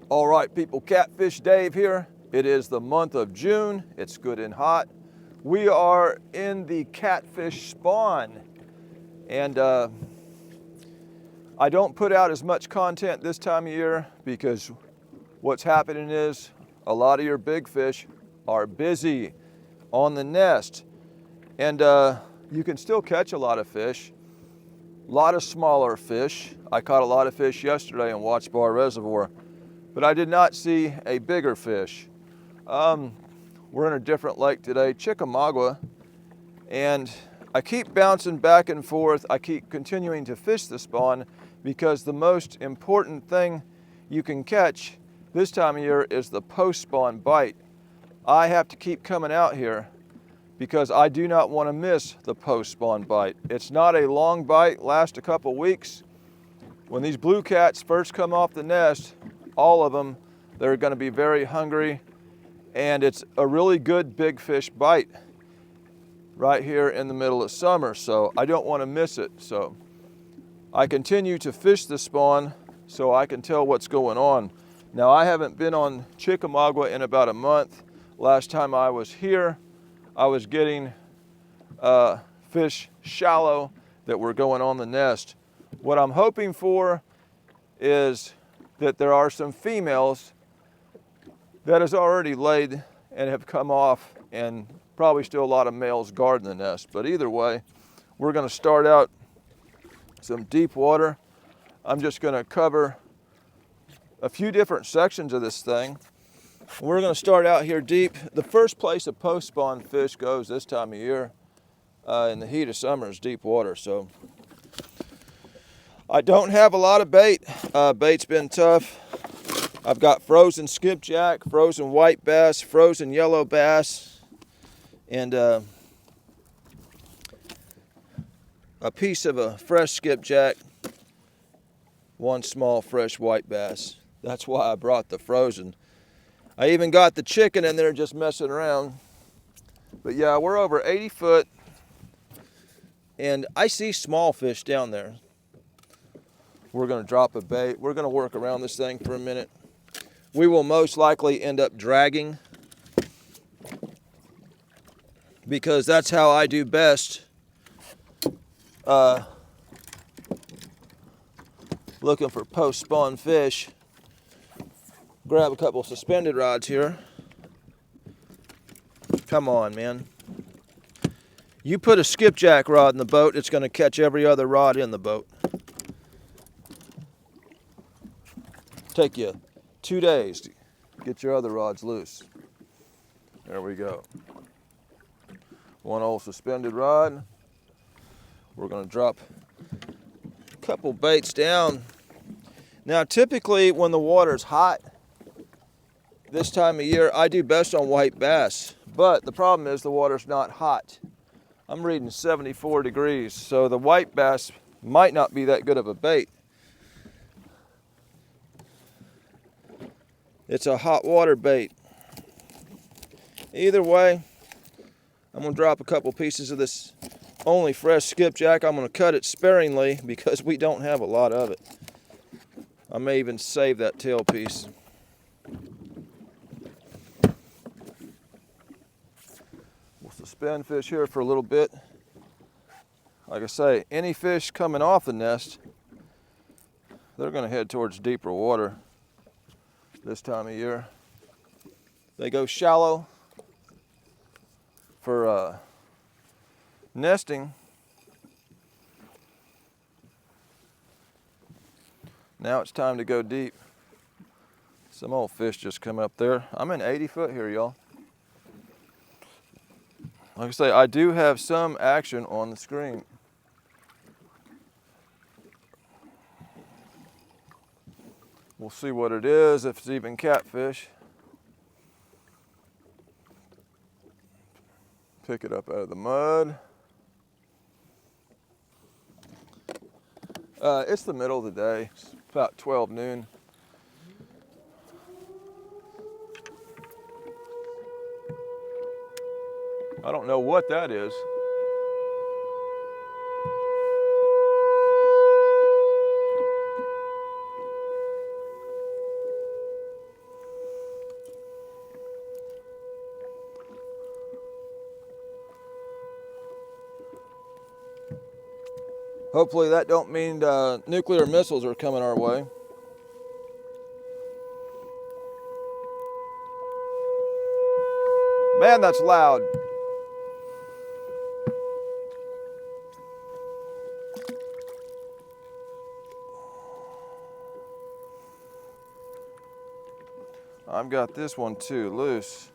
All right, people, Catfish Dave here. It is the month of June. It's good and hot. We are in the catfish spawn. And I don't put out as much content this time of year because what's happening is a lot of your big fish are busy on the nest. And you can still catch a lot of fish. A lot of smaller fish. I caught a lot of fish yesterday in Watts Bar Reservoir, but I did not see a bigger fish. We're in a different lake today, Chickamauga, and I keep bouncing back and forth. I keep continuing to fish the spawn because the most important thing you can catch this time of year is the post-spawn bite. I have to keep coming out here because I do not want to miss the post-spawn bite. It's not a long bite, lasts a couple weeks. When these blue cats first come off the nest, all of them, they're going to be very hungry, and it's a really good big fish bite right here in the middle of summer, so I don't want to miss it. So I continue to fish the spawn so I can tell what's going on. Now, I haven't been on Chickamauga in about a month. Last time I was here, I was getting fish shallow that were going on the nest. What I'm hoping for is that there are some females that has already laid and have come off, and probably still a lot of males guarding the nest. But either way, we're going to start out some deep water. I'm just going to cover a few different sections of this thing. We're going to start out here deep. The first place a post-spawn fish goes this time of year in the heat of summer is deep water. So I don't have a lot of bait. Bait's been tough. I've got frozen skipjack, frozen white bass, frozen yellow bass, and a piece of a fresh skipjack, one small fresh white bass. That's why I brought the frozen. I even got the chicken in there just messing around. But yeah, we're over 80 foot, and I see small fish down there. We're going to drop a bait. We're going to work around this thing for a minute. We will most likely end up dragging because that's how I do best. Looking for post-spawn fish. Grab a couple suspended rods here. Come on, man. You put a skipjack rod in the boat, it's going to catch every other rod in the boat. Take you 2 days to get your other rods loose. There we go. One old suspended rod. We're going to drop a couple baits down. Now, typically when the water's hot this time of year, I do best on white bass, but the problem is the water's not hot. I'm reading 74 degrees, so the white bass might not be that good of a bait. It's a hot water bait. Either way, I'm going to drop a couple pieces of this only fresh skipjack. I'm going to cut it sparingly because we don't have a lot of it. I may even save that tail piece. We'll suspend fish here for a little bit. Like I say, any fish coming off the nest, they're going to head towards deeper water this time of year. They go shallow for nesting. Now it's time to go deep. Some old fish just come up there. I'm in 80 foot here, y'all. Like I say, I do have some action on the screen. We'll see what it is, if it's even catfish. Pick it up out of the mud. It's the middle of the day. It's about 12 noon. I don't know what that is. Hopefully that don't mean nuclear missiles are coming our way. Man, that's loud. I've got this one too, loose.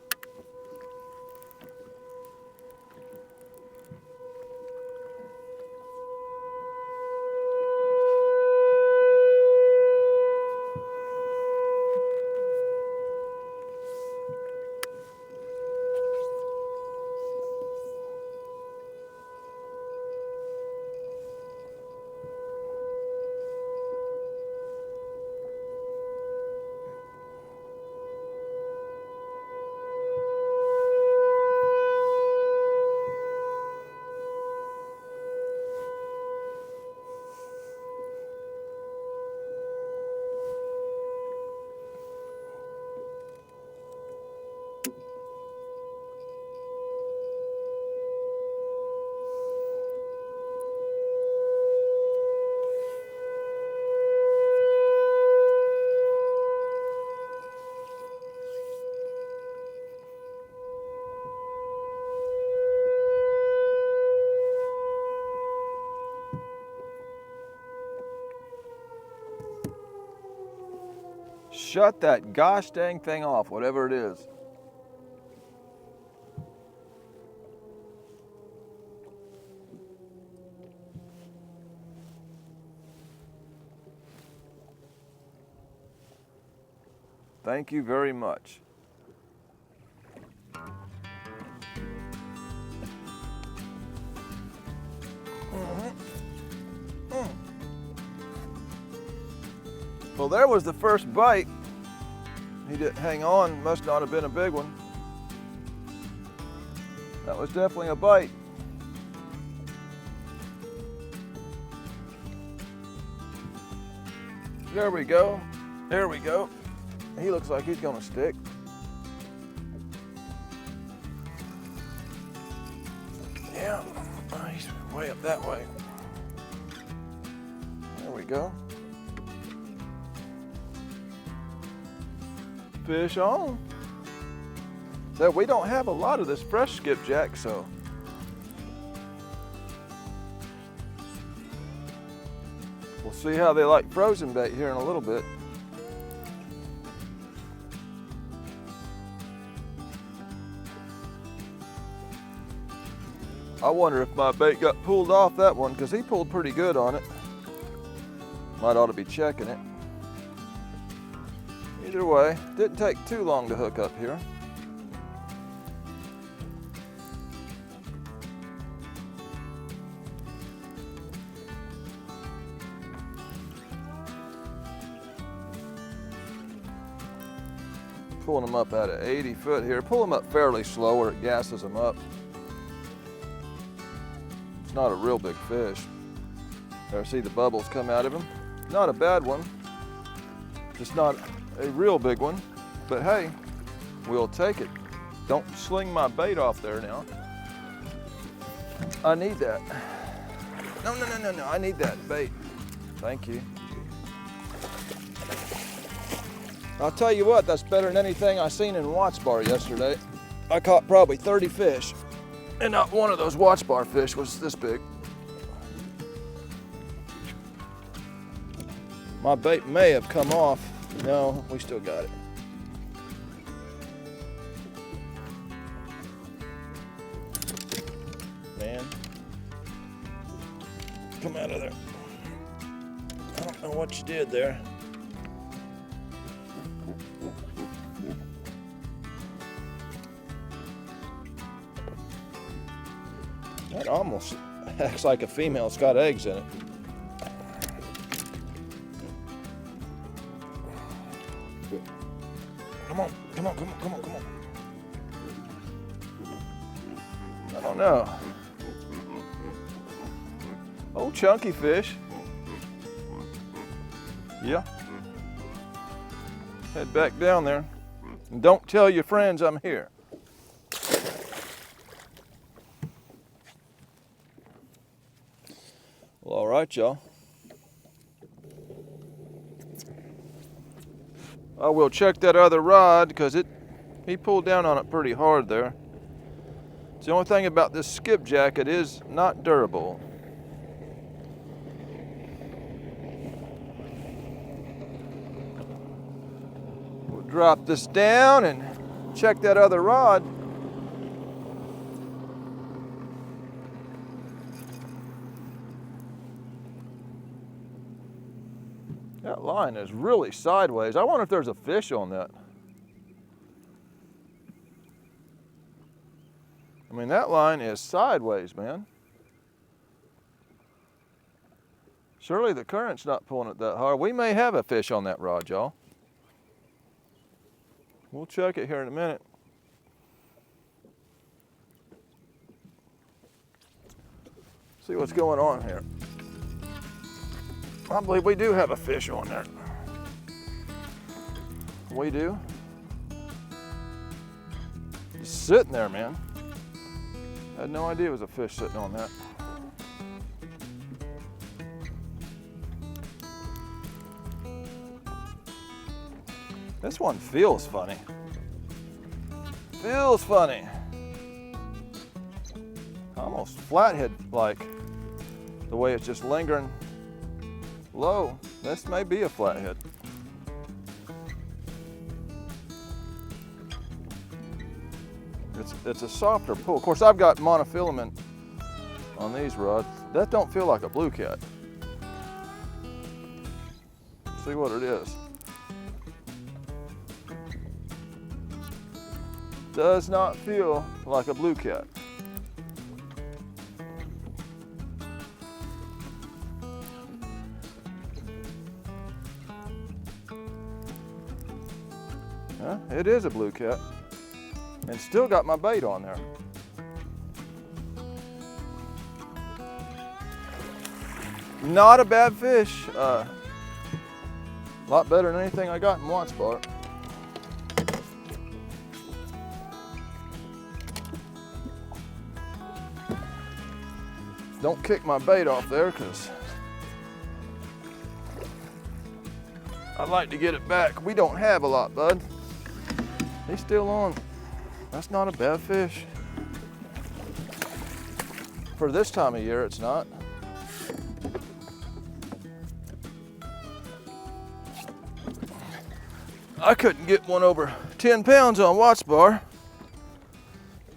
Shut that gosh dang thing off, whatever it is. Thank you very much. Well, there was the first bite. He didn't hang on, must not have been a big one. That was definitely a bite. There we go, there we go. He looks like he's gonna stick. Yeah, he's way up that way. There we go. Fish on. So we don't have a lot of this fresh skipjack, so we'll see how they like frozen bait here in a little bit. I wonder if my bait got pulled off that one, because he pulled pretty good on it. Might ought to be checking it. Either way, didn't take too long to hook up here. Pulling them up at an 80 foot here. Pull them up fairly slow where it gasses them up. It's not a real big fish. There, see the bubbles come out of him. Not a bad one. Just not a real big one, but hey, we'll take it. Don't sling my bait off there now. I need that. No, I need that bait. Thank you. I'll tell you what, that's better than anything I seen in Watts Bar yesterday. I caught probably 30 fish, and not one of those Watts Bar fish was this big. My bait may have come off. No, we still got it. Man, come out of there. I don't know what you did there. That almost acts like a female. It's got eggs in it. Come on. I don't know. Oh, chunky fish. Yeah. Head back down there. And don't tell your friends I'm here. Well, all right, y'all. I will check that other rod because he pulled down on it pretty hard there. It's the only thing about this skipjack, it is not durable. We'll drop this down and check that other rod. That line is really sideways. I wonder if there's a fish on that. I mean, that line is sideways, man. Surely the current's not pulling it that hard. We may have a fish on that rod, y'all. We'll check it here in a minute. See what's going on here. I believe we do have a fish on there. We do. Just sitting there, man. I had no idea it was a fish sitting on that. This one feels funny. Feels funny. Almost flathead like, the way it's just lingering low. This may be a flathead. It's a softer pull. Of course, I've got monofilament on these rods. That don't feel like a blue cat. See what it is. Does not feel like a blue cat. It is a blue cat, and still got my bait on there. Not a bad fish. A lot better than anything I got in Watts Bar. Don't kick my bait off there, because I'd like to get it back. We don't have a lot, bud. He's still on. That's not a bad fish. For this time of year, it's not. I couldn't get one over 10 pounds on Watts Bar.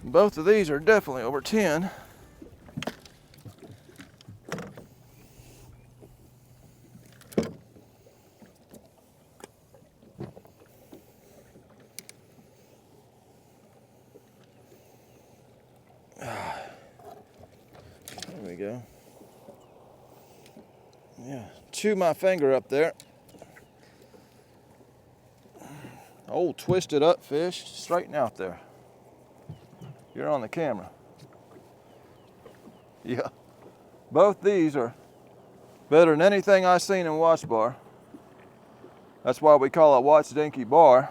Both of these are definitely over 10. There we go. Yeah, chew my finger up there. Old twisted up fish, straighten out there. You're on the camera. Yeah, both these are better than anything I've seen in Watts Bar. That's why we call it Watts Dinky Bar.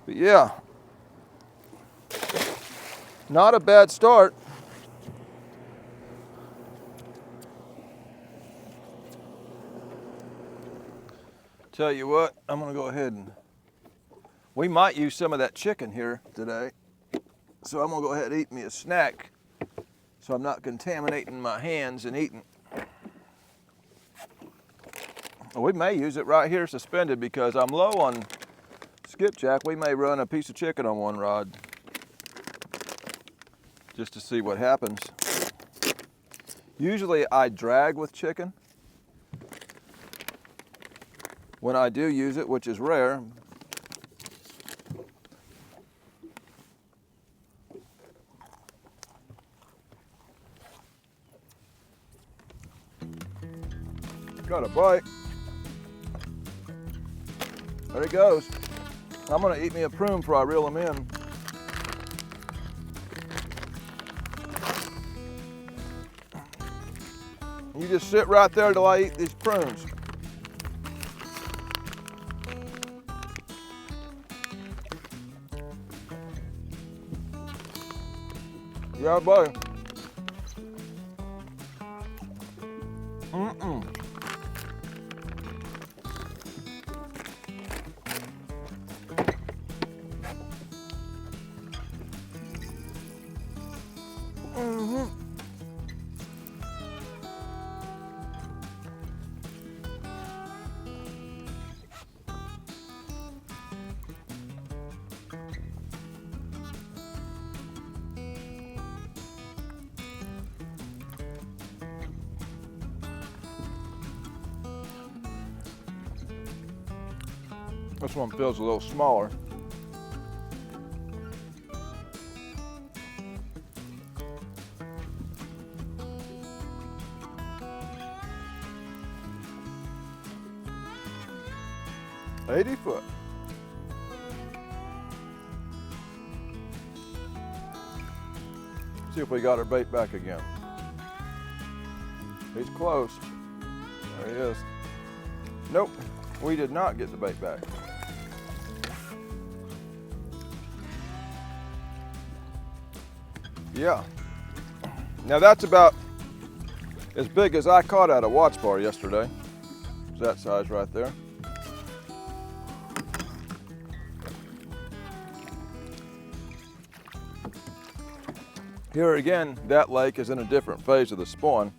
But yeah, not a bad start. Tell you what, I'm gonna go ahead and, we might use some of that chicken here today. So I'm gonna go ahead and eat me a snack so I'm not contaminating my hands and eating. We may use it right here suspended because I'm low on skipjack. We may run a piece of chicken on one rod just to see what happens. Usually I drag with chicken when I do use it, which is rare. Got a bite. There he goes. I'm gonna eat me a prune before I reel him in. You just sit right there till I eat these prunes. Yeah, buddy. This one feels a little smaller. $80 foot. See if we got our bait back again. He's close. There he is. Nope, we did not get the bait back. Yeah. Now that's about as big as I caught at a Watts bar yesterday. It's that size right there. Here again, that lake is in a different phase of the spawn.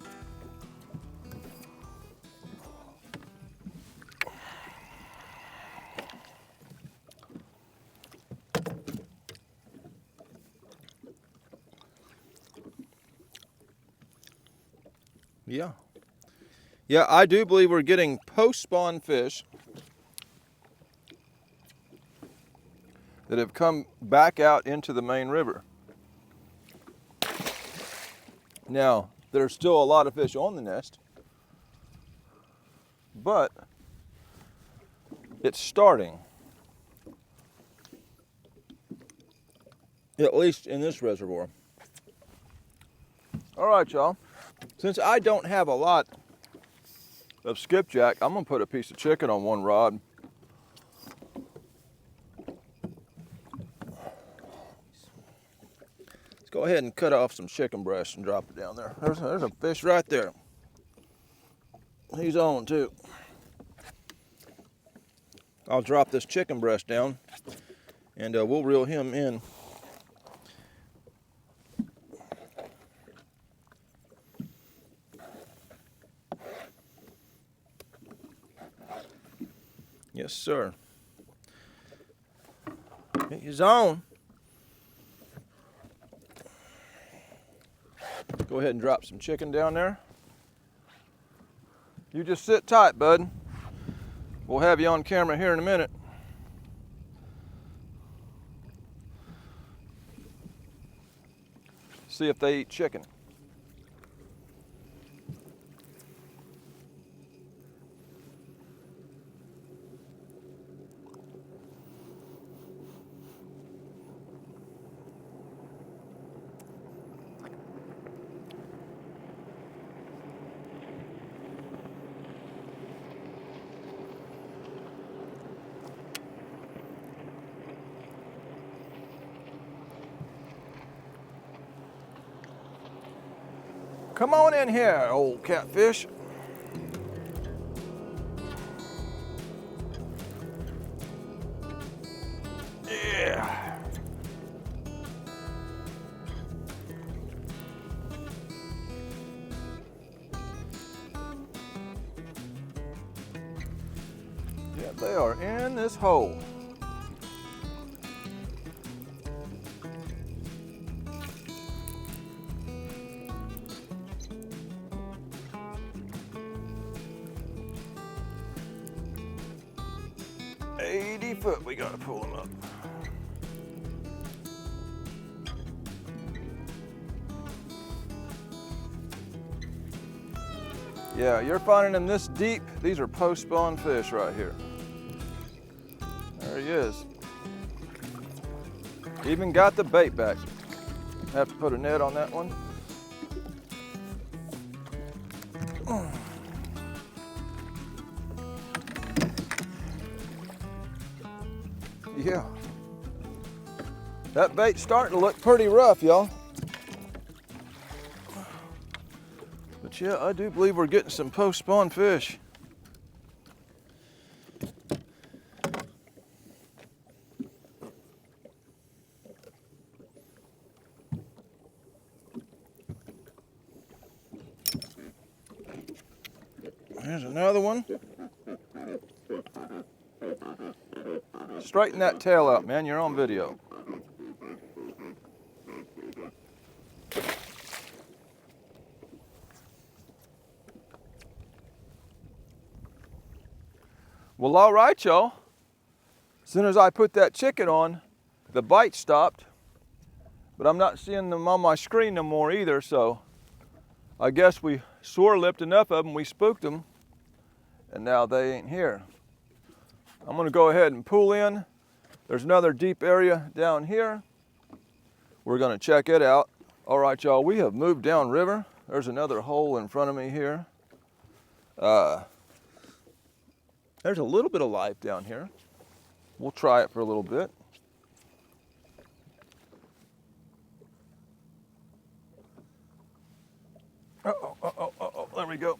Yeah, I do believe we're getting post-spawn fish that have come back out into the main river. Now, there's still a lot of fish on the nest, but it's starting, at least in this reservoir. All right, y'all. Since I don't have a lot of skipjack, I'm gonna put a piece of chicken on one rod. Let's go ahead and cut off some chicken breast and drop it down there. There's a fish right there. He's on too. I'll drop this chicken breast down and we'll reel him in. Yes, sir. He's on. Go ahead and drop some chicken down there. You just sit tight, bud. We'll have you on camera here in a minute. See if they eat chicken. Come on in here, old catfish. Yeah. Yeah, they are in this hole. $80 foot, we gotta pull them up. Yeah, you're finding them this deep. These are post-spawn fish right here. There he is. Even got the bait back. Have to put a net on that one. Yeah. That bait's starting to look pretty rough, y'all. But yeah, I do believe we're getting some post-spawn fish. There's another one. Straighten that tail out, man. You're on video. Well, all right, y'all. soon as I put that chicken on, the bite stopped, but I'm not seeing them on my screen no more either, so I guess we sore lipped enough of them, we spooked them, and now they ain't here. I'm gonna go ahead and pull in. There's another deep area down here. We're gonna check it out. All right, y'all, we have moved down river. There's another hole in front of me here. There's a little bit of life down here. We'll try it for a little bit. Uh-oh, there we go.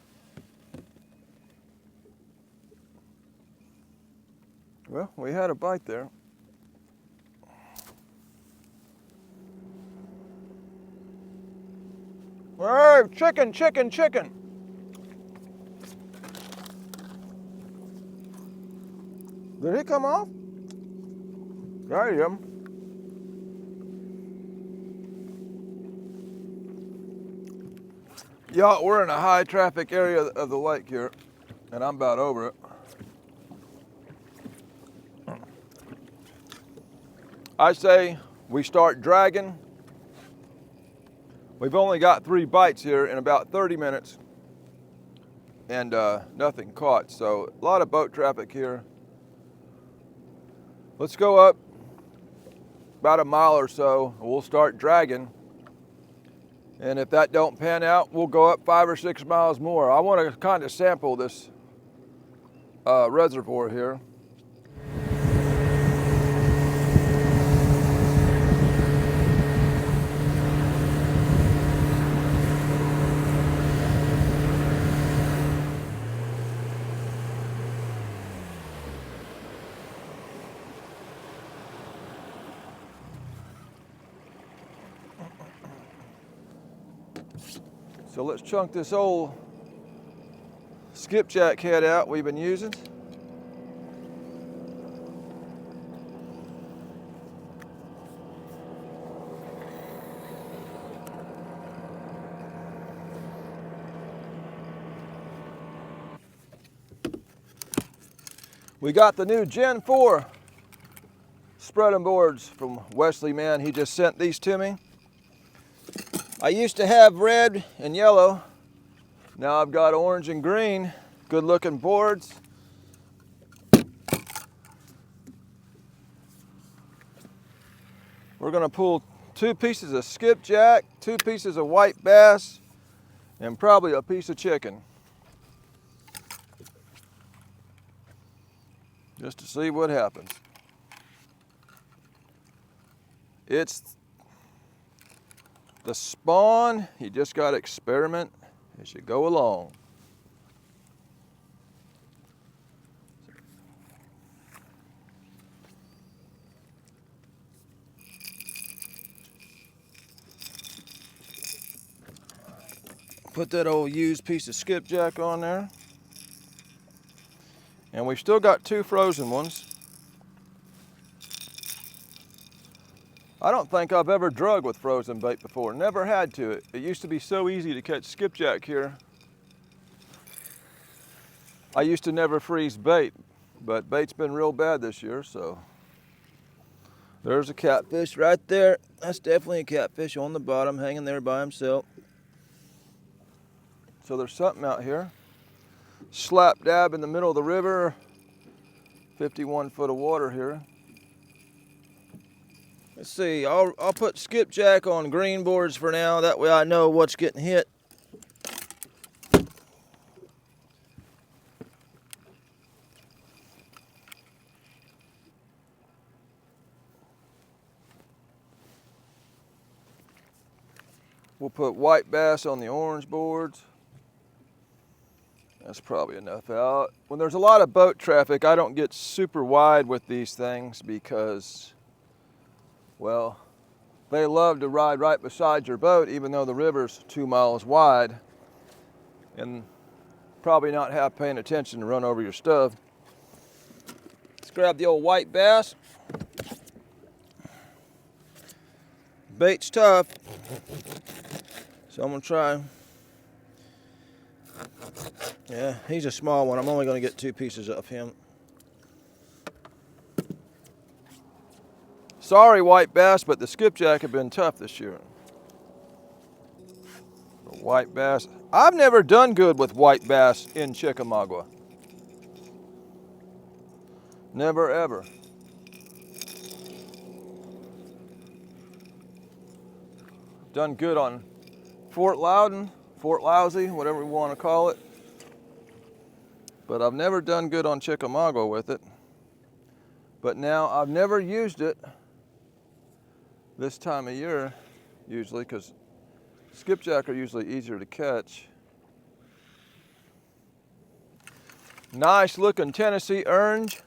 Well, we had a bite there. Hey, chicken, chicken, chicken. Did he come off? There you go. Y'all, we're in a high traffic area of the lake here, and I'm about over it. I say we start dragging. We've only got 3 bites here in about 30 minutes, and nothing caught, so a lot of boat traffic here. Let's go up about a mile or so, and we'll start dragging. And if that don't pan out, we'll go up 5 or 6 miles more. I want to kind of sample this reservoir here. So let's chunk this old skipjack head out we've been using. We got the new Gen 4 spreading boards from Wesley, man. He just sent these to me. I used to have red and yellow. Now I've got orange and green. Good looking boards. We're gonna pull 2 pieces of skipjack, 2 pieces of white bass, and probably a piece of chicken. Just to see what happens. It's the spawn, you just got to experiment as you go along. Put that old used piece of skipjack on there. And we've still got 2 frozen ones. I don't think I've ever drug with frozen bait before. Never had to. It used to be so easy to catch skipjack here. I used to never freeze bait, but bait's been real bad this year, so. There's a catfish right there. That's definitely a catfish on the bottom, hanging there by himself. So there's something out here. Slap dab in the middle of the river. 51 foot of water here. Let's see, I'll put skipjack on green boards for now. That way I know what's getting hit. We'll put white bass on the orange boards. That's probably enough out. When there's a lot of boat traffic, I don't get super wide with these things because, well, they love to ride right beside your boat even though the river's 2 miles wide, and probably not half paying attention to run over your stuff. Let's grab the old white bass. Bait's tough, so I'm gonna try. Yeah, he's a small one. I'm only gonna get 2 pieces of him. Sorry, white bass, but the skipjack have been tough this year. The white bass. I've never done good with white bass in Chickamauga. Never ever. Done good on Fort Loudon, Fort Lousy, whatever we want to call it. But I've never done good on Chickamauga with it. But now I've never used it this time of year, usually, because skipjack are usually easier to catch. Nice looking Tennessee orange.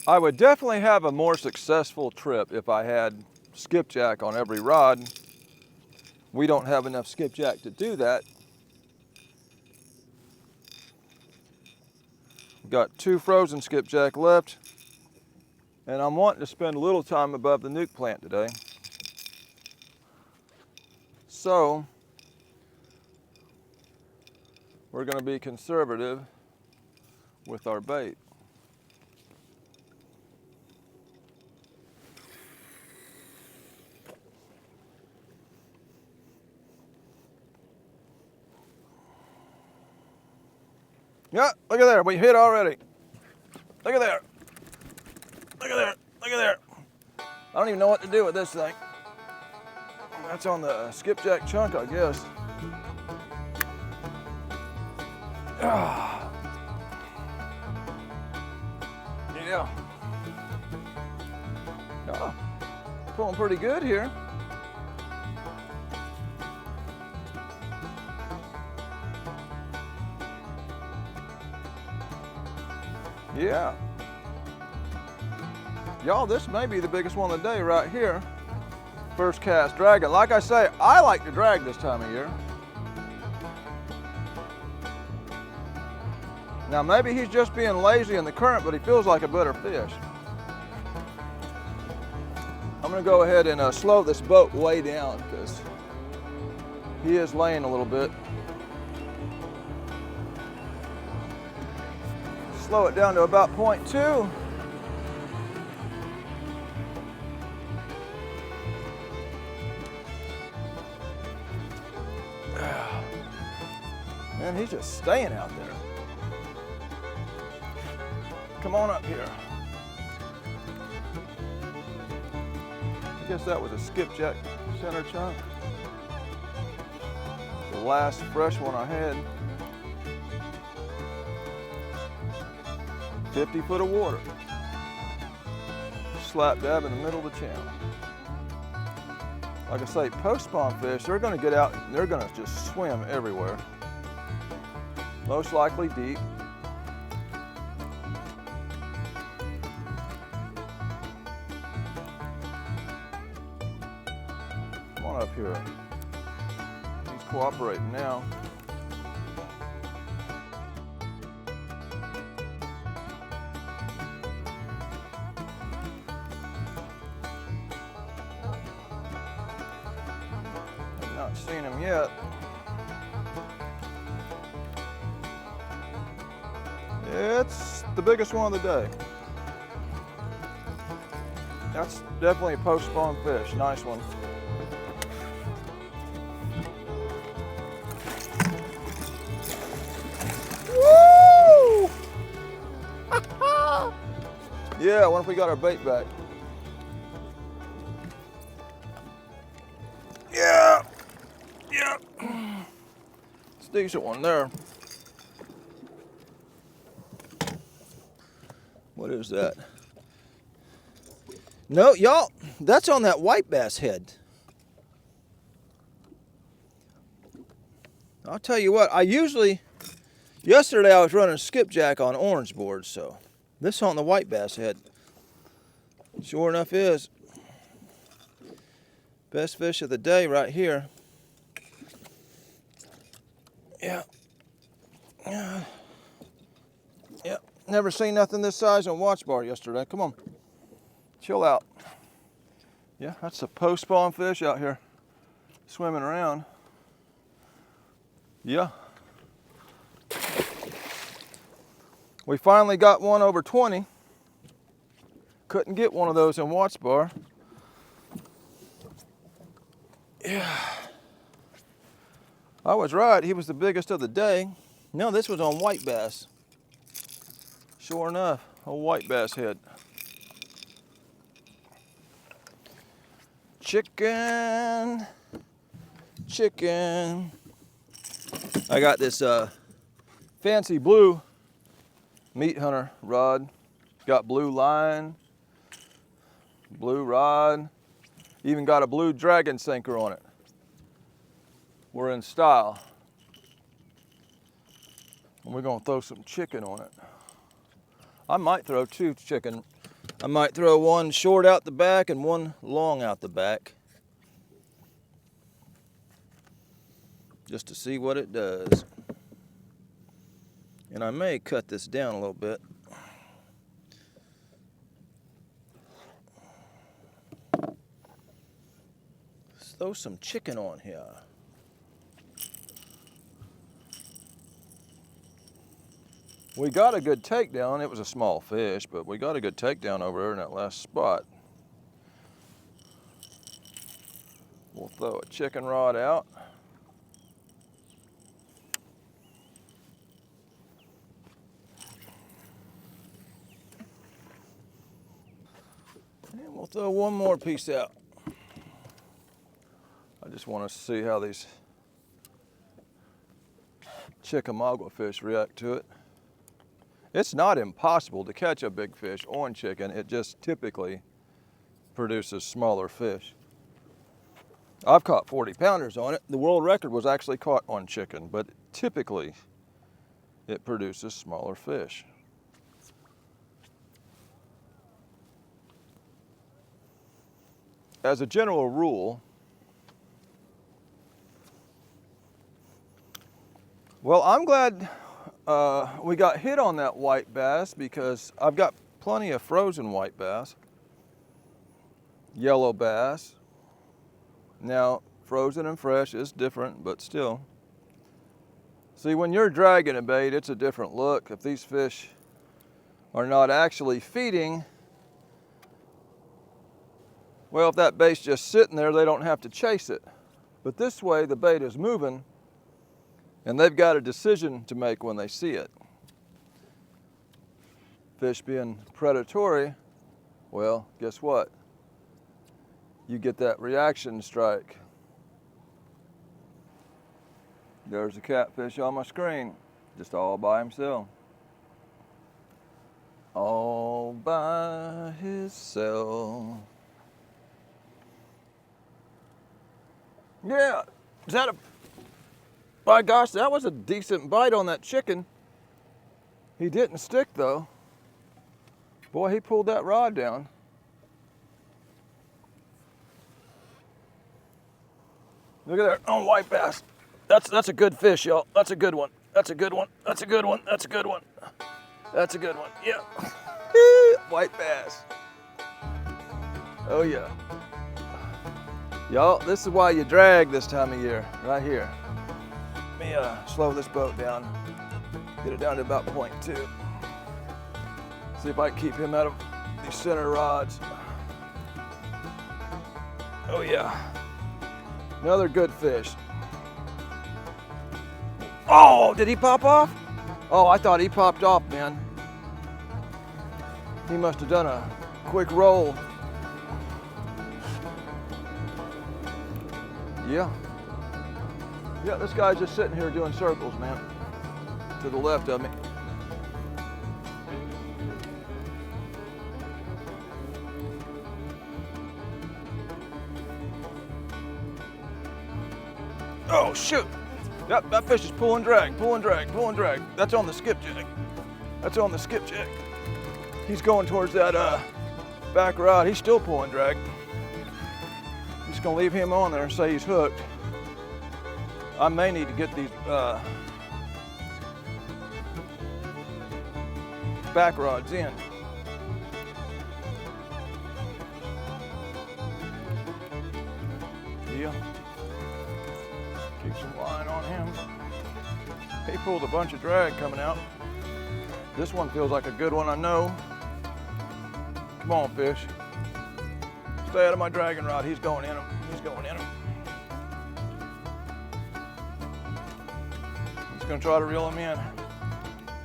I would definitely have a more successful trip if I had skipjack on every rod. We don't have enough skipjack to do that. We've got 2 frozen skipjack left, and I'm wanting to spend a little time above the nuke plant today. So, we're going to be conservative with our bait. Yeah, look at there, we hit already. Look at there. Look at there, look at there. I don't even know what to do with this thing. That's on the skipjack chunk, I guess. Ah. Yeah. Oh, pulling pretty good here. Yeah. Y'all, this may be the biggest one of the day right here. First cast dragging. Like I say, I like to drag this time of year. Now maybe he's just being lazy in the current, but he feels like a better fish. I'm gonna go ahead and slow this boat way down because he is laying a little bit. Slow it down to about 0.2. Man, he's just staying out there. Come on up here. I guess that was a skipjack center chunk. The last fresh one I had. 50 foot of water. Slap dab in the middle of the channel. Like I say, post-spawn fish, they're gonna get out and they're gonna just swim everywhere. Most likely deep. Come on up here. He's cooperating now. Not seen him yet. It's the biggest one of the day. That's definitely a post-spawn fish. Nice one. Woo! Yeah, what if we got our bait back? Yeah. Yeah. It's a decent one there. What is that? No, y'all, that's on that white bass head. I'll tell you what, yesterday I was running skipjack on orange boards, so this on the white bass head. Sure enough is. Best fish of the day right here. Yeah. Yeah. Yep. Never seen nothing this size on watch bar yesterday. Come on, chill out. Yeah, that's a post-spawn fish out here swimming around. Yeah. We finally got one over 20. Couldn't get one of those in watch bar. Yeah. I was right, he was the biggest of the day. No, this was on white bass. Sure enough, a white bass head. Chicken, chicken. I got this fancy blue meat hunter rod. Got blue line, blue rod, even got a blue dragon sinker on it. We're in style. And we're gonna throw some chicken on it. I might throw 2 chicken. I might throw one short out the back and one long out the back. Just to see what it does. And I may cut this down a little bit. Let's throw some chicken on here. We got a good takedown. It was a small fish, but we got a good takedown over there in that last spot. We'll throw a chicken rod out. And we'll throw one more piece out. I just want to see how these chickamauga fish react to it. It's not impossible to catch a big fish on chicken. It just typically produces smaller fish. I've caught 40 pounders on it. The world record was actually caught on chicken, but typically it produces smaller fish. As a general rule, well, I'm glad we got hit on that white bass because I've got plenty of frozen white bass, yellow bass. Now, frozen and fresh is different, but still. See, when you're dragging a bait, it's a different look. If these fish are not actually feeding, well, if that bait's just sitting there, they don't have to chase it. But this way, the bait is moving, and they've got a decision to make when they see it. Fish being predatory, well, guess what? You get that reaction strike. There's a catfish on my screen, just all by himself. All by himself. Yeah, is that a... By gosh, that was a decent bite on that chicken. He didn't stick though. Boy, he pulled that rod down. Look at that on white bass. That's a good fish, y'all. That's a good one. That's a good one. That's a good one. That's a good one. That's a good one. Yeah. White bass. Oh yeah. Y'all, this is why you drag this time of year, right here. Let me slow this boat down, get it down to about 0.2. See if I can keep him out of these center rods. Oh yeah, another good fish. Oh, did he pop off? Oh, I thought he popped off, man. He must have done a quick roll. Yeah. Yeah, this guy's just sitting here doing circles, man. To the left of me. Oh, shoot. Yep, that fish is pulling drag, pulling drag, pulling drag. That's on the skipjack. That's on the skipjack. He's going towards that back rod. He's still pulling drag. Just gonna leave him on there and say he's hooked. I may need to get these back rod's in. Yeah. Keep some line on him. He pulled a bunch of drag coming out. This one feels like a good one, I know. Come on, fish. Stay out of my dragon rod. He's going in him. He's going in him. He's gonna try to reel him in.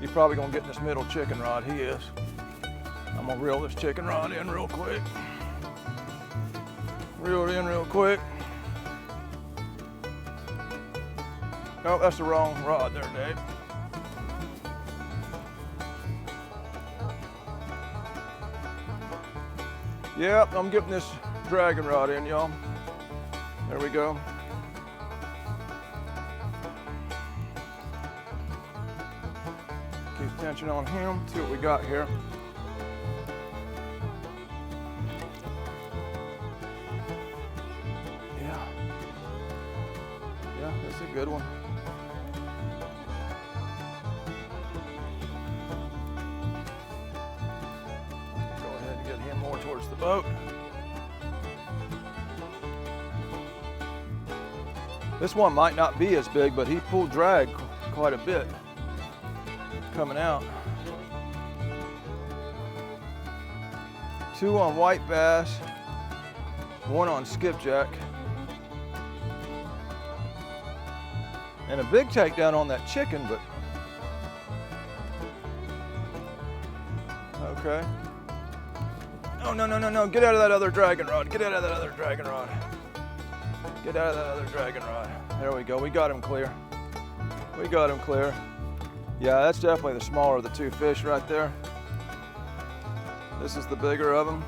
He's probably gonna get in this middle chicken rod. He is. I'm gonna reel this chicken rod in real quick. Reel it in real quick. No, that's the wrong rod there, Dave. Yep, I'm getting this dragon rod in, y'all. There we go. Keep tension on him. See what we got here. Yeah. Yeah, that's a good one. Towards the boat. This one might not be as big, but he pulled drag quite a bit coming out. 2 on white bass, 1 on skipjack, and a big takedown on that chicken, but okay. Oh, no, no, no, no. Get out of that other dragon rod. Get out of that other dragon rod. Get out of that other dragon rod. There we go. We got him clear. We got him clear. Yeah, that's definitely the smaller of the 2 fish right there. This is the bigger of them.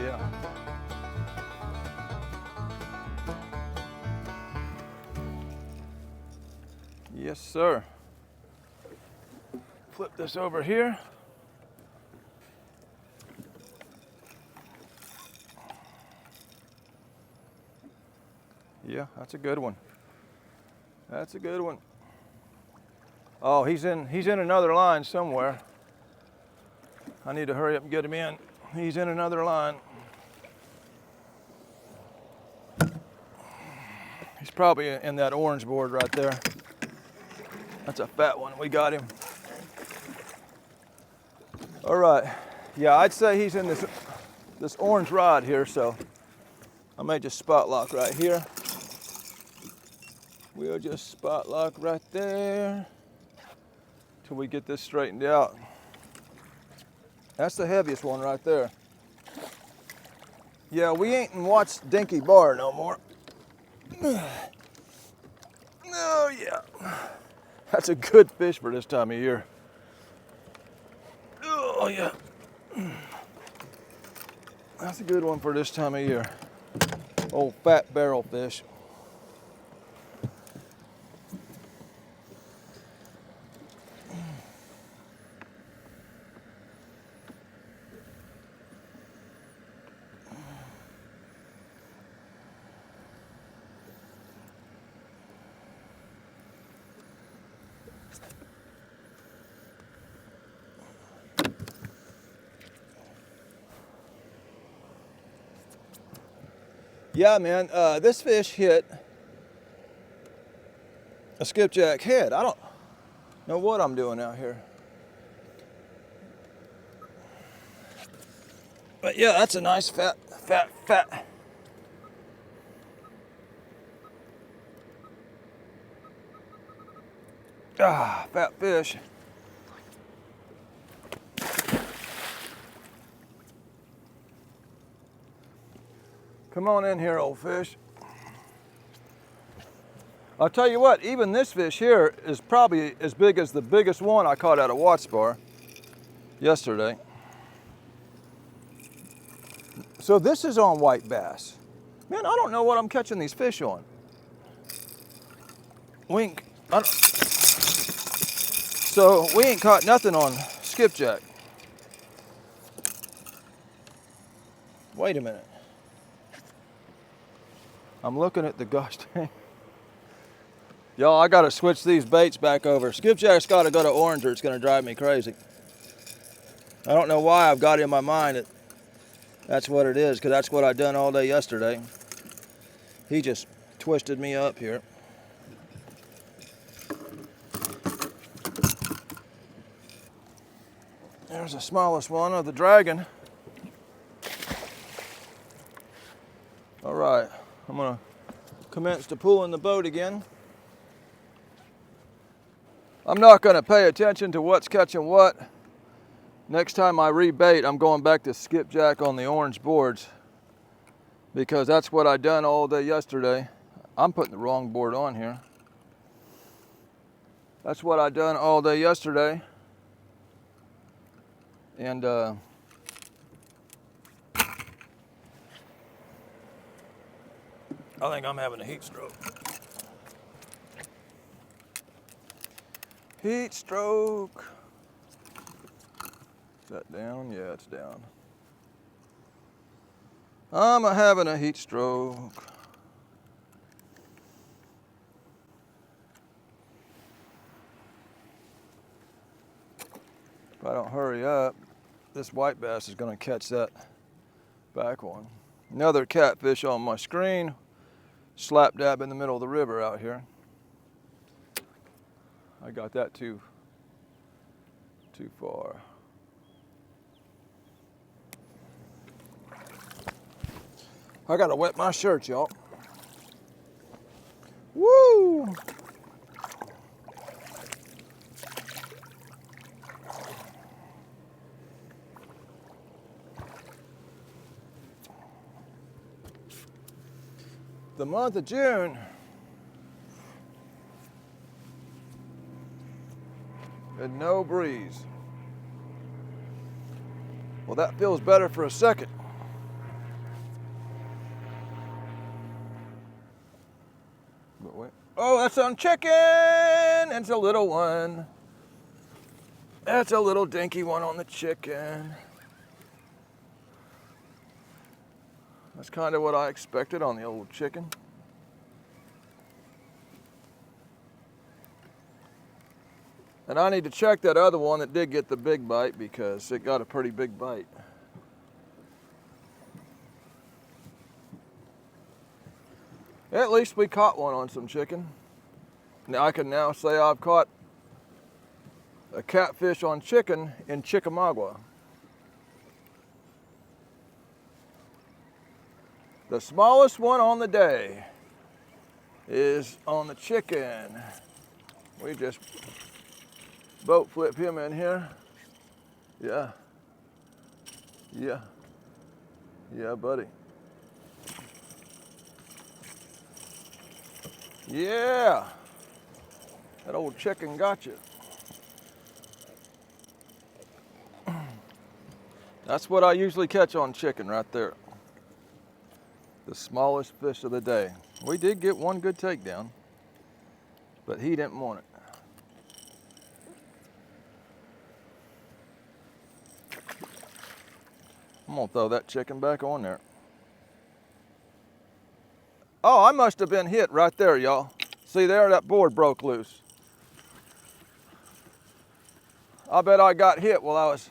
Yeah. Yes, sir. Flip this over here. Yeah, that's a good one. That's a good one. Oh, he's in another line somewhere. I need to hurry up and get him in. He's in another line. He's probably in that orange board right there. That's a fat one. We got him. All right. Yeah, I'd say he's in this orange rod here, so I may just spot lock right here. We'll just spot lock right there till we get this straightened out. That's the heaviest one right there. Yeah, we ain't in Watts Dinky Bar no more. Oh yeah. That's a good fish for this time of year. Oh yeah. That's a good one for this time of year. Old fat barrel fish. Yeah, man, this fish hit a skipjack head. I don't know what I'm doing out here. But yeah, that's a nice fat. Ah, fat fish. Come on in here, old fish. I'll tell you what, even this fish here is probably as big as the biggest one I caught out of Watts Bar yesterday. So this is on white bass. Man, I don't know what I'm catching these fish on. So we ain't caught nothing on skipjack. Wait a minute. I'm looking at the gosh dang Y'all, I gotta switch these baits back over. Skipjack's gotta go to orange or it's gonna drive me crazy. I don't know why I've got it in my mind that that's what it is, because that's what I done all day yesterday. He just twisted me up here. There's the smallest one of the dragon. All right, I'm gonna commence to pulling the boat again. I'm not gonna pay attention to what's catching what. Next time I rebait, I'm going back to skipjack on the orange boards because that's what I done all day yesterday. I'm putting the wrong board on here. That's what I done all day yesterday. And I think I'm having a heat stroke. Heat stroke. Is that down? Yeah, it's down. I'm having a heat stroke. If I don't hurry up, this white bass is going to catch that back one. Another catfish on my screen, slap dab in the middle of the river out here. I got that too far. I gotta wet my shirt, y'all. Woo! The month of June and no breeze. Well, that feels better for a second. But wait. Oh, that's on chicken! It's a little one. That's a little dinky one on the chicken. That's kind of what I expected on the old chicken. And I need to check that other one that did get the big bite because it got a pretty big bite. At least we caught one on some chicken. Now I can now say I've caught a catfish on chicken in Chickamauga. The smallest one on the day is on the chicken. We just boat flip him in here. Yeah. Yeah. Yeah, buddy. Yeah. That old chicken got you. That's what I usually catch on chicken right there. The smallest fish of the day. We did get one good takedown, but he didn't want it. I'm gonna throw that chicken back on there. Oh, I must have been hit right there, y'all. See there, that board broke loose. I bet I got hit while I was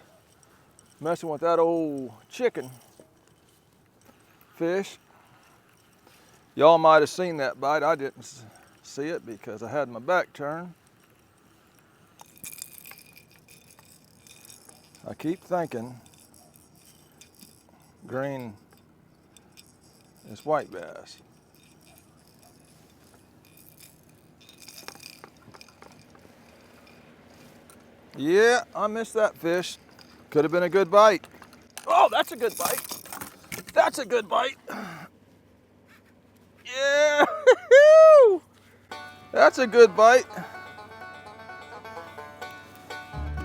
messing with that old chicken fish. Y'all might have seen that bite. I didn't see it because I had my back turned. I keep thinking green is white bass. Yeah, I missed that fish. Could have been a good bite. Oh, that's a good bite. That's a good bite. Yeah, that's a good bite.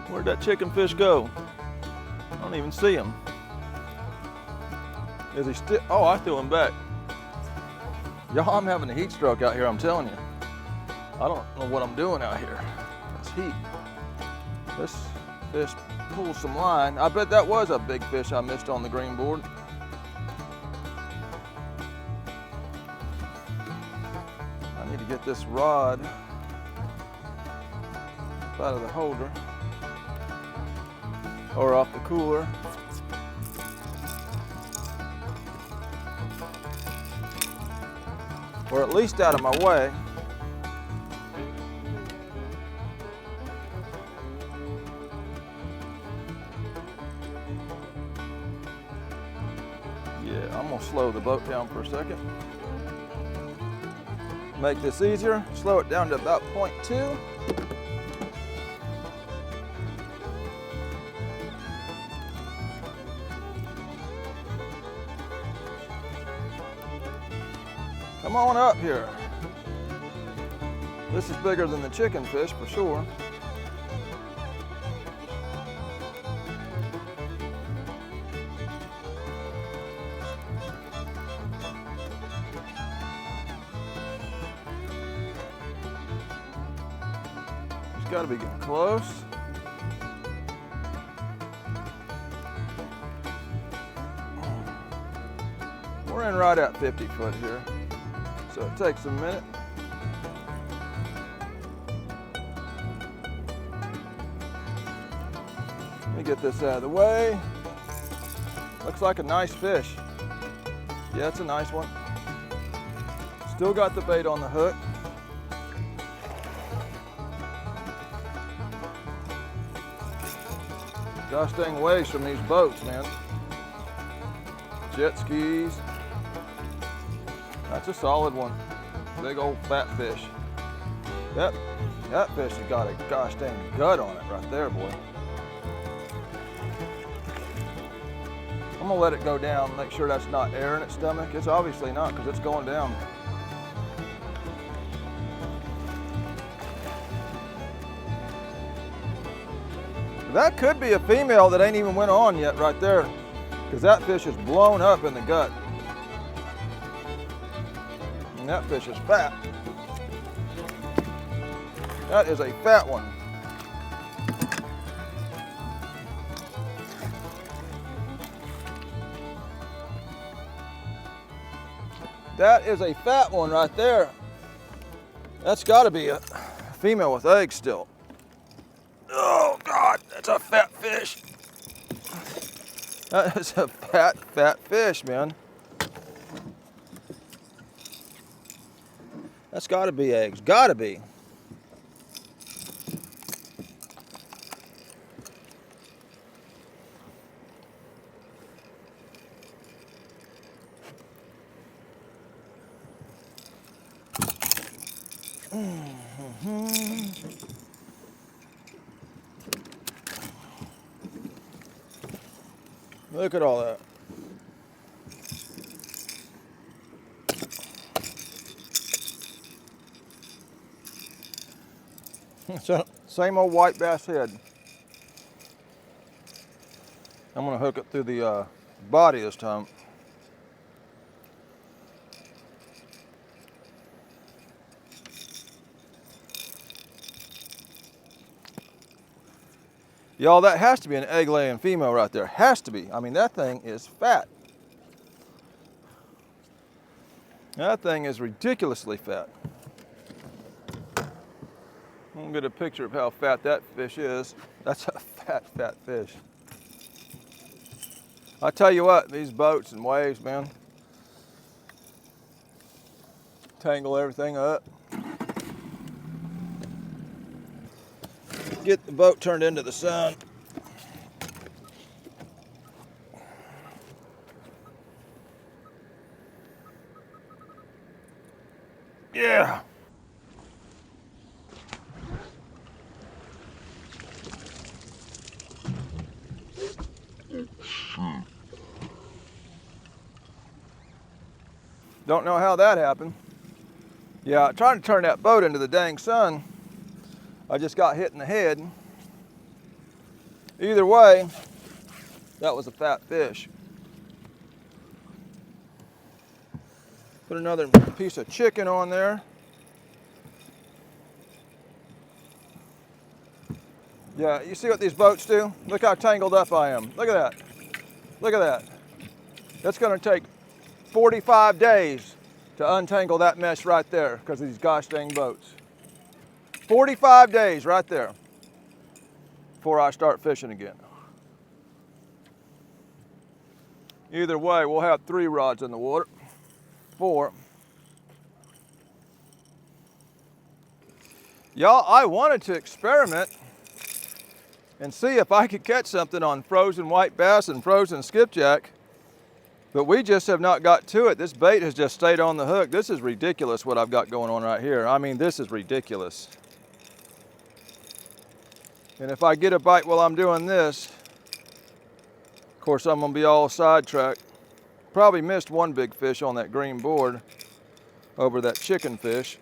Where'd that chicken fish go? I don't even see him. Is he still? Oh, I threw him back. Y'all, I'm having a heat stroke out here, I'm telling you. I don't know what I'm doing out here. It's heat. This fish pulled some line. I bet that was a big fish I missed on the green board. I need to get this rod out of the holder or off the cooler. Or at least out of my way. Yeah, I'm gonna slow the boat down for a second. Make this easier, slow it down to about 0.2. Come on up here. This is bigger than the chicken fish for sure. He's got to be getting close. We're in right at 50 foot here. So it takes a minute. Let me get this out of the way. Looks like a nice fish. Yeah, it's a nice one. Still got the bait on the hook. Gosh dang waves from these boats, man. Jet skis. That's a solid one. Big old fat fish. That fish has got a gosh dang gut on it right there, boy. I'm gonna let it go down, make sure that's not air in its stomach. It's obviously not, because it's going down. That could be a female that ain't even went on yet right there, because that fish is blown up in the gut. And that fish is fat. That is a fat one. That is a fat one right there. That's got to be a female with eggs still. Oh God, that's a fat fish. That is a fat fish, man. That's got to be eggs, got to be. Look at all that. So, same old white bass head. I'm gonna hook it through the body this time. Y'all, that has to be an egg-laying female right there. Has to be. I mean, that thing is fat. That thing is ridiculously fat. I'm gonna get a picture of how fat that fish is. That's a fat fish. I tell you what, these boats and waves, man, tangle everything up. Get the boat turned into the sun. Yeah. Don't know how that happened. Yeah, trying to turn that boat into the dang sun. I just got hit in the head. Either way, that was a fat fish. Put another piece of chicken on there. Yeah, you see what these boats do? Look how tangled up I am. Look at that. Look at that. That's gonna take 45 days to untangle that mesh right there because of these gosh dang boats. 45 days right there. before I start fishing again. Either way, we'll have 3 rods in the water. 4. Y'all, I wanted to experiment and see if I could catch something on frozen white bass and frozen skipjack, but we just have not got to it. This bait has just stayed on the hook. This is ridiculous what I've got going on right here. I mean, this is ridiculous. And if I get a bite while I'm doing this, of course, I'm gonna be all sidetracked. Probably missed one big fish on that green board over that chicken fish.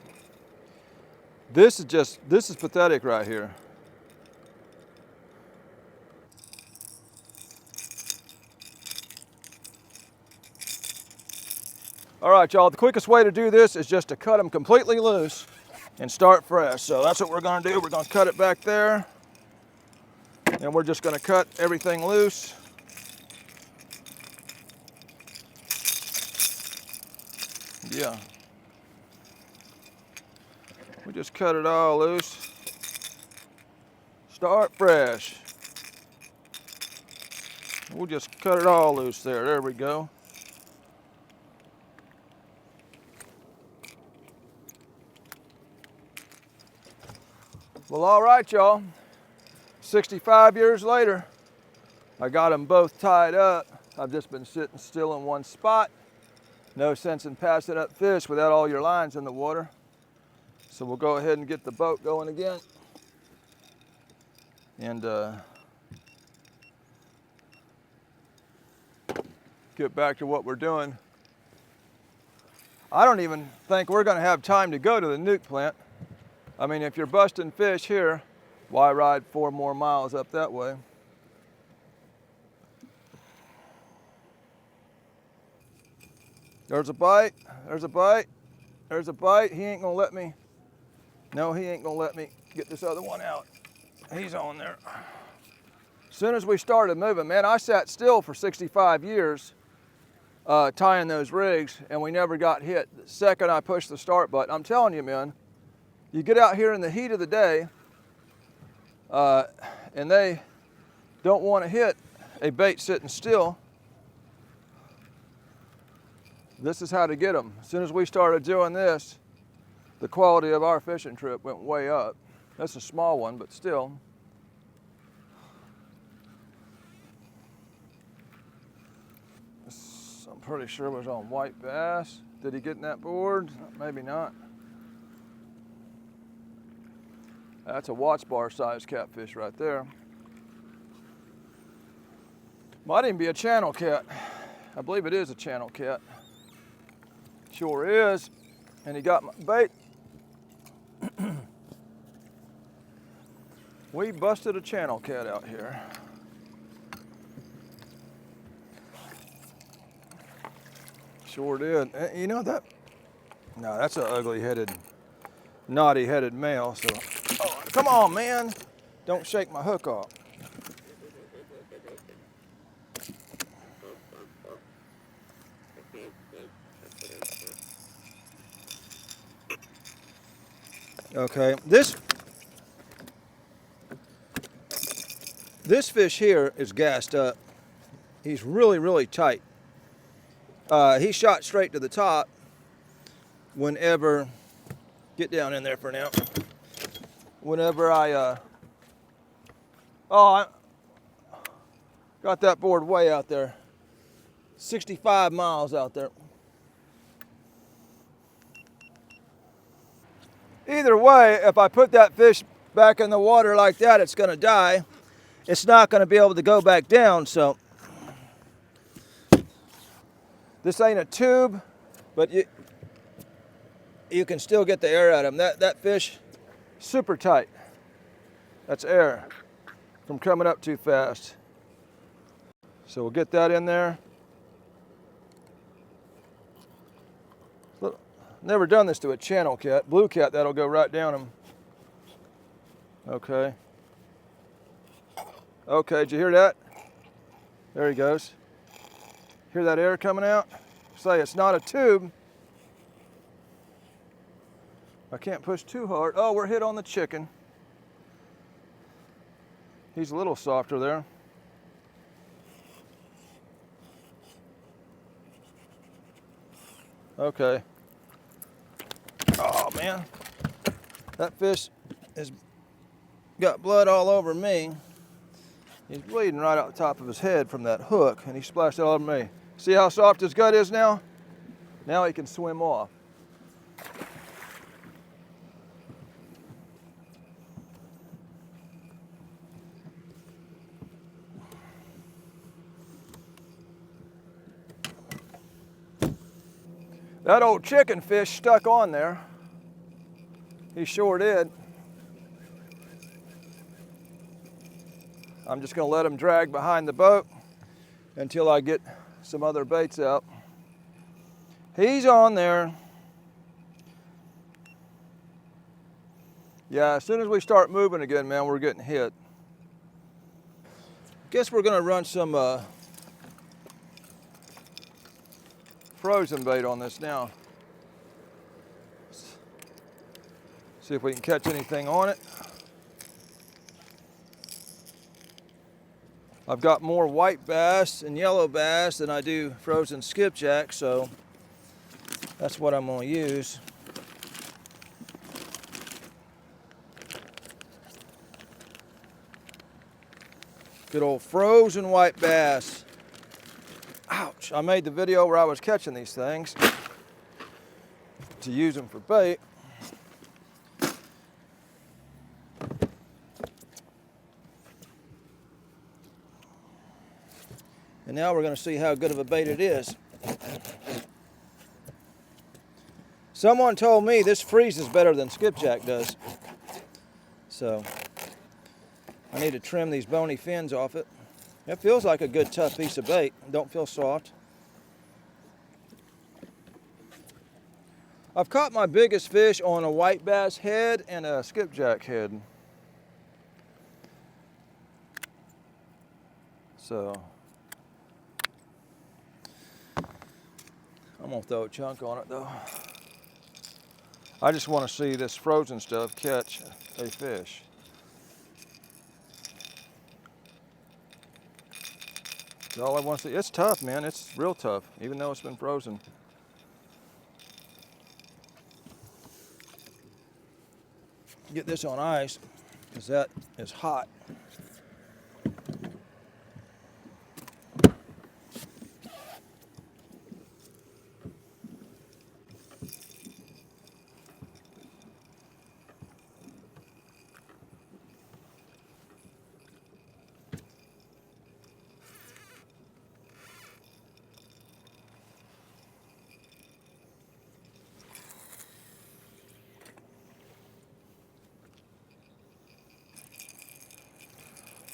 This is pathetic right here. All right, y'all, the quickest way to do this is just to cut them completely loose and start fresh. So that's what we're gonna do. We're gonna cut it back there, and we're just gonna cut everything loose. Yeah. We just cut it all loose. Start fresh. We'll just cut it all loose there. There we go. Well, all right, y'all. 65 years later, I got them both tied up. I've just been sitting still in one spot. No sense in passing up fish without all your lines in the water. So we'll go ahead and get the boat going again. And get back to what we're doing. I don't even think we're gonna have time to go to the nuke plant. I mean, if you're busting fish here, why ride 4 more miles up that way? There's a bite, there's a bite, there's a bite. He ain't gonna let me, no, he ain't gonna let me get this other one out. He's on there. As soon as we started moving, man, I sat still for 65 years tying those rigs, and we never got hit. The second I pushed the start button, I'm telling you, man, you get out here in the heat of the day, and they don't want to hit a bait sitting still. This is how to get them. As soon as we started doing this, the quality of our fishing trip went way up. That's a small one, but still. This, I'm pretty sure was on white bass. Did he get in that board? Maybe not. That's a Watts bar size catfish right there. Might even be a channel cat. I believe it is a channel cat. Sure is. And he got my bait. We busted a channel cat out here. Sure did. You know that? No, that's an ugly-headed, naughty-headed male. So, oh, come on, man! Don't shake my hook off. Okay, this fish here is gassed up. He's really, really tight. He shot straight to the top whenever, get down in there for now. Whenever I got that board way out there. 65 miles out there. Either way, if I put that fish back in the water like that, it's gonna die. It's not gonna be able to go back down, so. This ain't a tube, but you can still get the air out of him. That fish, super tight. That's air from coming up too fast. So we'll get that in there. Look, never done this to a channel cat. Blue cat, that'll go right down him. Okay. Okay, did you hear that? There he goes. Hear that air coming out? Say it's not a tube. I can't push too hard. Oh, we're hit on the chicken. He's a little softer there. Okay. Oh man, that fish has got blood all over me. He's bleeding right out the top of his head from that hook, and he splashed it all over me. See how soft his gut is now? Now he can swim off. That old chicken fish stuck on there. He sure did. I'm just gonna let him drag behind the boat until I get some other baits out. He's on there. Yeah, as soon as we start moving again, man, we're getting hit. Guess we're gonna run some frozen bait on this now. See if we can catch anything on it. I've got more white bass and yellow bass than I do frozen skipjack, so that's what I'm going to use. Good old frozen white bass. Ouch, I made the video where I was catching these things to use them for bait. And now we're going to see how good of a bait it is. Someone told me this freezes better than skipjack does. So I need to trim these bony fins off it. It feels like a good tough piece of bait. Don't feel soft. I've caught my biggest fish on a white bass head and a skipjack head. So I'm gonna throw a chunk on it though. I just want to see this frozen stuff catch a fish. That's all I want to see. It's tough, man. It's real tough, even though it's been frozen. Get this on ice, because that is hot.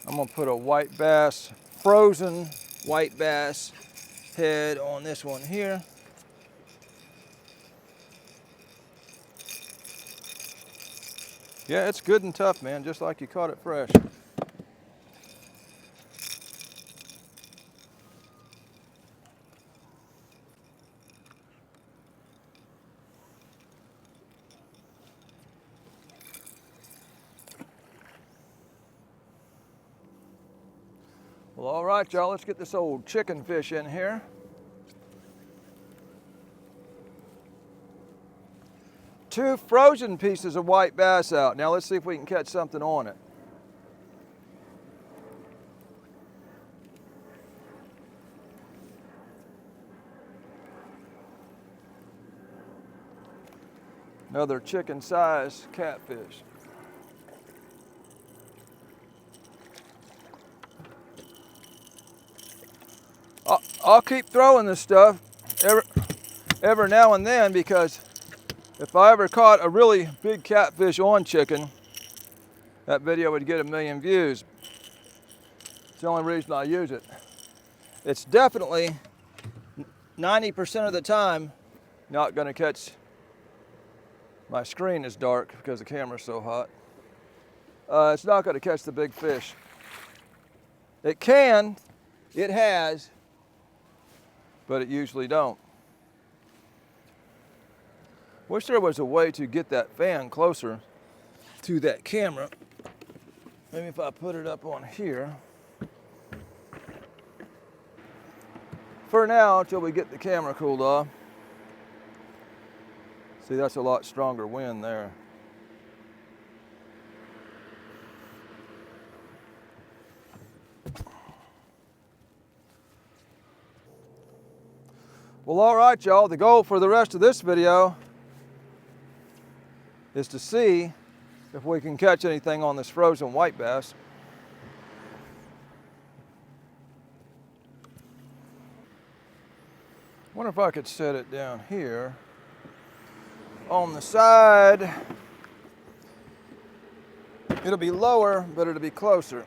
I'm gonna put a white bass, frozen white bass head on this one here. Yeah, it's good and tough, man, just like you caught it fresh. Well, all right, y'all, let's get this old chicken fish in here. Two frozen pieces of white bass out. Now let's see if we can catch something on it. Another chicken size catfish. I'll keep throwing this stuff every now and then, because if I ever caught a really big catfish on chicken, that video would get 1 million views. It's the only reason I use it. It's definitely 90% of the time not going to catch. My screen is dark because the camera's so hot. It's not going to catch the big fish. It can, it has, but it usually don't. Wish there was a way to get that fan closer to that camera. Maybe if I put it up on here. For now, until we get the camera cooled off. See, that's a lot stronger wind there. Well, all right, y'all. The goal for the rest of this video is to see if we can catch anything on this frozen white bass. Wonder if I could set it down here on the side. It'll be lower, but it'll be closer.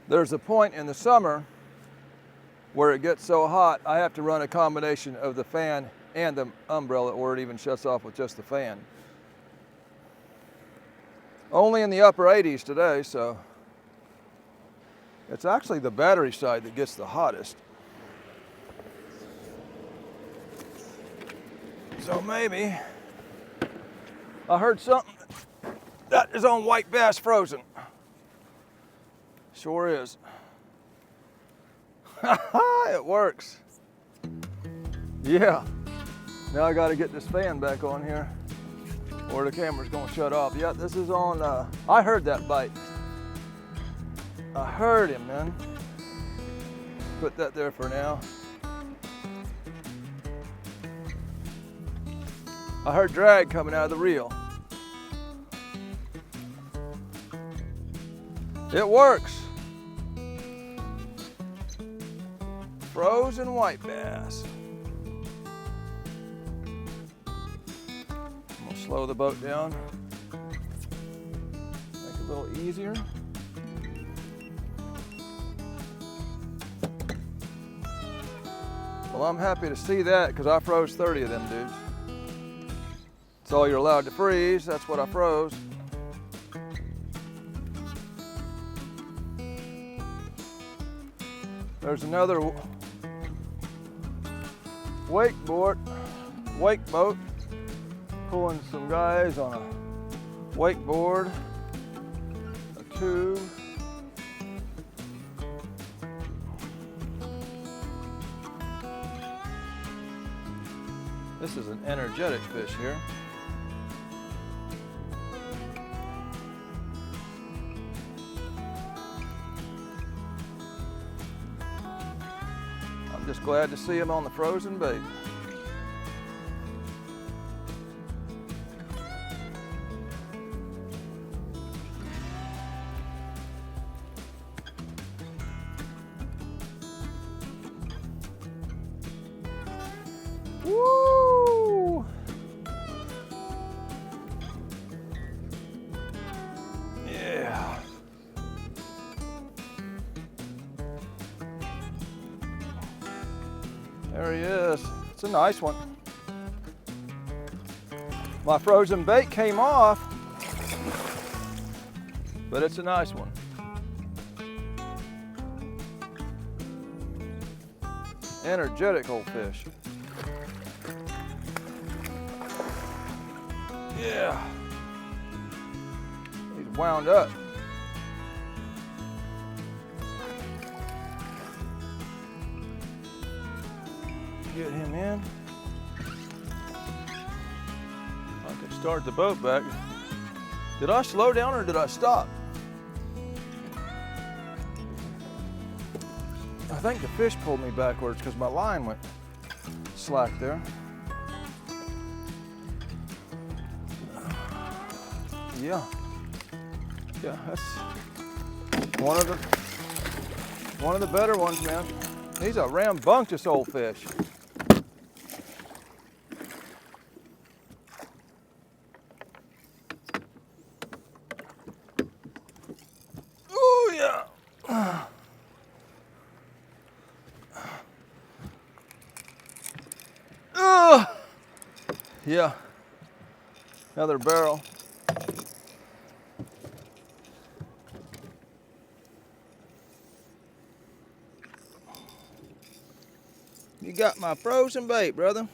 There's a point in the summer where it gets so hot, I have to run a combination of the fan and the umbrella, or it even shuts off with just the fan. Only in the upper 80s today, so it's actually the battery side that gets the hottest. So maybe, I heard something that is on white bass frozen. Sure is. It works. Yeah. Now I got to get this fan back on here or the camera's going to shut off. Yeah, this is on, I heard that bite. I heard him, man. Put that there for now. I heard drag coming out of the reel. It works. Frozen white bass. I'm gonna slow the boat down. Make it a little easier. Well, I'm happy to see that because I froze 30 of them dudes. That's all you're allowed to freeze. That's what I froze. There's another wake boat, pulling some guys on a wakeboard, a tube. This is an energetic fish here. I'm just glad to see him on the frozen bait. Woo! Yeah. There he is. It's a nice one. My frozen bait came off, but it's a nice one. Energetic old fish. Yeah. He's wound up. Get him in. I can start the boat back. Did I slow down or did I stop? I think the fish pulled me backwards because my line went slack there. Yeah, that's one of the better ones, man. He's a rambunctious old fish. Oh yeah. Yeah. Another barrel. You got my frozen bait, brother.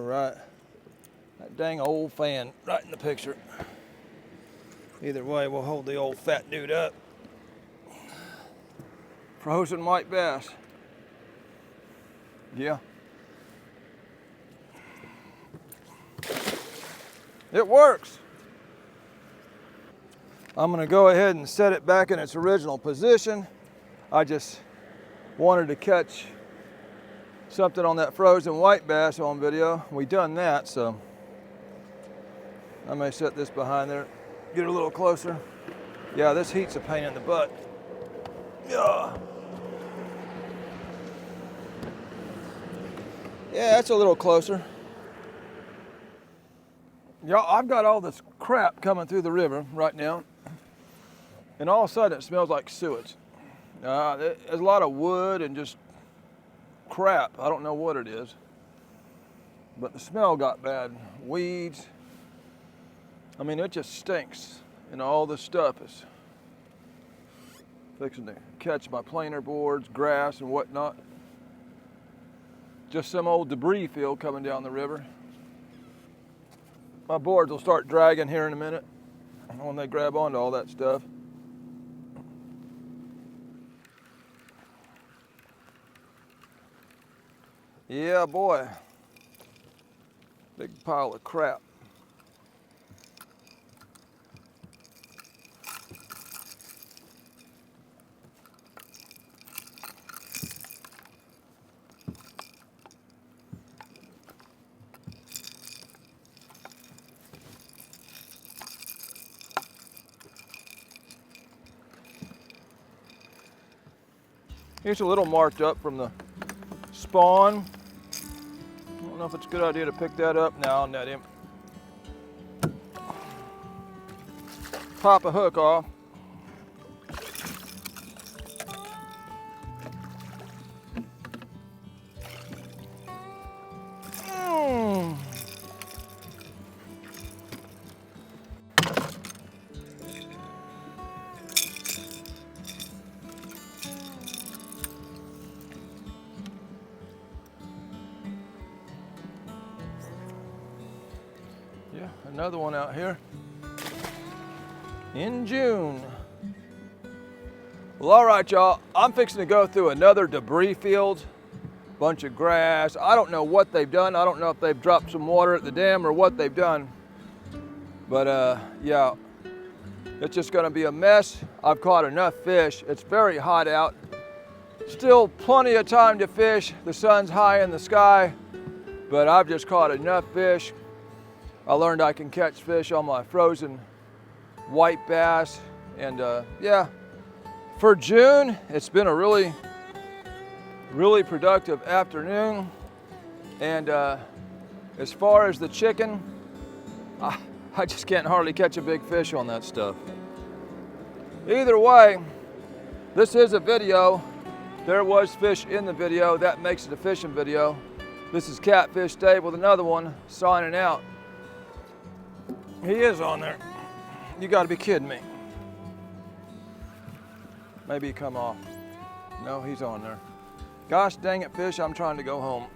right. That dang old fan right in the picture. Either way, we'll hold the old fat dude up. Frozen white bass. Yeah. It works. I'm gonna go ahead and set it back in its original position. I just wanted to catch something on that frozen white bass on video. We done that, so I may set this behind there, get it a little closer. Yeah, this heat's a pain in the butt. Yeah. Yeah, that's a little closer. Yeah, I've got all this crap coming through the river right now, and all of a sudden it smells like sewage. There's a lot of wood and just crap. I don't know what it is, but the smell got bad. Weeds. I mean, it just stinks, and all this stuff is fixing to catch my planer boards, grass, and whatnot. Just some old debris field coming down the river. My boards will start dragging here in a minute when they grab onto all that stuff. Yeah, boy. Big pile of crap. Here's a little marked up from the spawn. I don't know if it's a good idea to pick that up. No, I'll net him. Pop a hook off. Yeah, another one out here in June. Well, all right, y'all. I'm fixing to go through another debris field, bunch of grass. I don't know what they've done. I don't know if they've dropped some water at the dam or what they've done. But yeah, it's just gonna be a mess. I've caught enough fish. It's very hot out. Still plenty of time to fish. The sun's high in the sky, but I've just caught enough fish. I learned I can catch fish on my frozen white bass, and yeah, for June, it's been a really productive afternoon. And as far as the chicken, I just can't hardly catch a big fish on that stuff. Either way, this is a video. There was fish in the video. That makes it a fishing video. This is Catfish Dave with another one, signing out. He is on there. You gotta be kidding me. Maybe he come off. No, he's on there. Gosh dang it, fish, I'm trying to go home.